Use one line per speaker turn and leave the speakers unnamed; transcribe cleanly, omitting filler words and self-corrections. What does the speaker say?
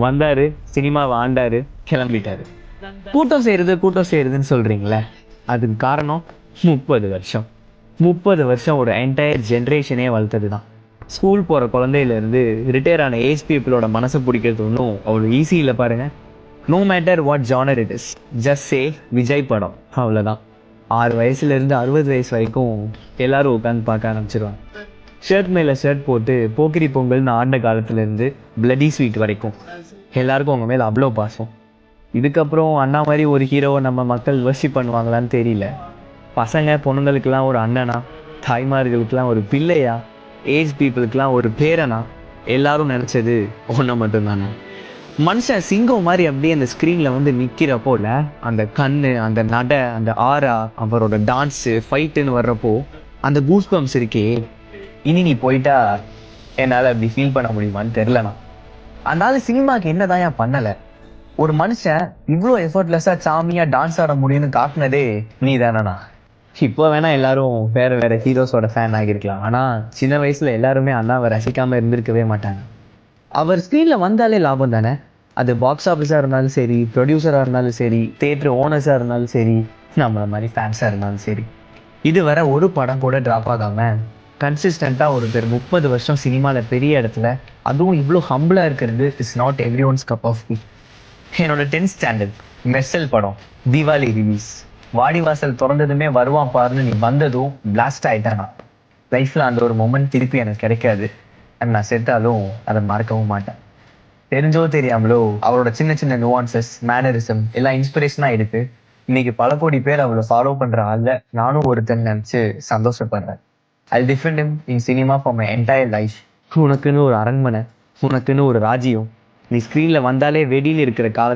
வந்தாரு, சினிமாவை ஆண்டாரு, கிளம்பிட்டாரு. கூட்டம் செய்யறதுன்னு சொல்றீங்களே, அதுக்கு காரணம் 30 வருஷம். 30 வருஷம் ஒரு என்டையர் ஜென்ரேஷனே வளர்த்தது தான். ஸ்கூல் போகிற குழந்தையிலேருந்து ரிட்டையர் ஆன ஏஜ் பீப்புளோட மனசை பிடிக்கிறது ஒன்றும் அவ்வளோ ஈஸி இல்லை பாருங்க. No matter what genre it is, just say Vijay படம், அவ்வளோதான். 6 வயசுலேருந்து 60 வயசு வரைக்கும் எல்லாரும் உட்காந்து பார்க்க ஆரம்பிச்சிருவாங்க. ஷர்ட் மேலே ஷர்ட் போட்டு போக்கிரி பொங்கல்னு ஆண்ட காலத்துலேருந்து பிளடி ஸ்வீட் வரைக்கும் எல்லாருக்கும் அவங்க மேலே அவ்வளோ பாசம். இதுக்கப்புறம் அண்ணா மாதிரி ஒரு ஹீரோவை நம்ம மக்கள் வர்ஷிப் பண்ணுவாங்களான்னு தெரியல. பசங்க பொண்ணுங்களுக்கெல்லாம் ஒரு அண்ணனா, தாய்மார்களுக்கெல்லாம் ஒரு பிள்ளையா, ஏஜ் பீப்புளுக்கெல்லாம் ஒரு பேரனா, எல்லாரும் நினச்சது ஒன்றை மட்டும்தானே. மனுஷன் சிங்கம் மாதிரி அப்படியே அந்த ஸ்க்ரீனில் வந்து நிற்கிறப்போல அந்த கண்ணு, அந்த நடை, அந்த ஆரா, அவரோட டான்ஸு, ஃபைட்டுன்னு வர்றப்போ அந்த கூஸ் பம்ப்ஸ் இருக்கே, இனி நீ போயிட்டா என்னால் அப்படி ஃபீல் பண்ண முடியுமான்னு தெரிலண்ணா. அதனால சினிமாவுக்கு என்னதான் ஏன் பண்ணலை? ஒரு மனுஷன் இவ்வளோ எஃபர்ட்லெஸ்ஸாக சாமியாக டான்ஸ் ஆட முடியும்னு காட்டினதே நீ தானண்ணா. இப்போ வேணா எல்லாரும் வேற வேற ஹீரோஸோட ஃபேன் ஆகியிருக்கலாம், ஆனால் சின்ன வயசில் எல்லாருமே அண்ணாவை ரசிக்காமல் இருந்திருக்கவே மாட்டாங்க. அவர் ஸ்க்ரீனில் வந்தாலே லாபம் தானே. அது பாக்ஸ் ஆஃபீஸாக இருந்தாலும் சரி, ப்ரொடியூசராக இருந்தாலும் சரி, தேட்டர் ஓனர்ஸாக இருந்தாலும் சரி, நம்மளை மாதிரி ஃபேன்ஸாக இருந்தாலும் சரி. இதுவரை ஒரு படம் கூட ட்ராப் ஆகாமல் கன்சிஸ்டண்ட்டாக ஒருத்தர் 30 வருஷம் சினிமாவில் பெரிய இடத்துல, அதுவும் இவ்வளோ ஹம்பிளாக இருக்கிறது is not everyone's cup of tea. என்னோட 10th ஸ்டாண்டர்ட் மெர்சல் படம் தீபாவளி ரிலீஸ். வாடிவாசல் திறந்ததுமே வருவான் பாருன்னு நீ வந்ததும் பிளாஸ்ட் ஆகிட்டானா. லைஃப்பில் அந்த ஒரு மொமெண்ட் திருப்பி எனக்கு கிடைக்காது. நான் செத்தாலும் அதை மறக்கவும் மாட்டேன். தெரிஞ்சோ தெரியாமலோ அவரோட சின்ன சின்ன நுவான்சஸ், மேனரிசம் எல்லாம் இன்ஸ்பிரேஷனாக எடுத்து இன்னைக்கு பல கோடி பேர் அவளை ஃபாலோ பண்ணுற ஆளில் நானும் ஒருத்தன் நினச்சி சந்தோஷப்படுறேன். I'll defend him in cinema for my entire life. உனக்குன்னு ஒரு அரண்மனை, உனக்குன்னு ஒரு ராஜ்யம், நீ ஸ்க்ரீனில் வந்தாலே வெடியில் இருக்கிற காலத்தில்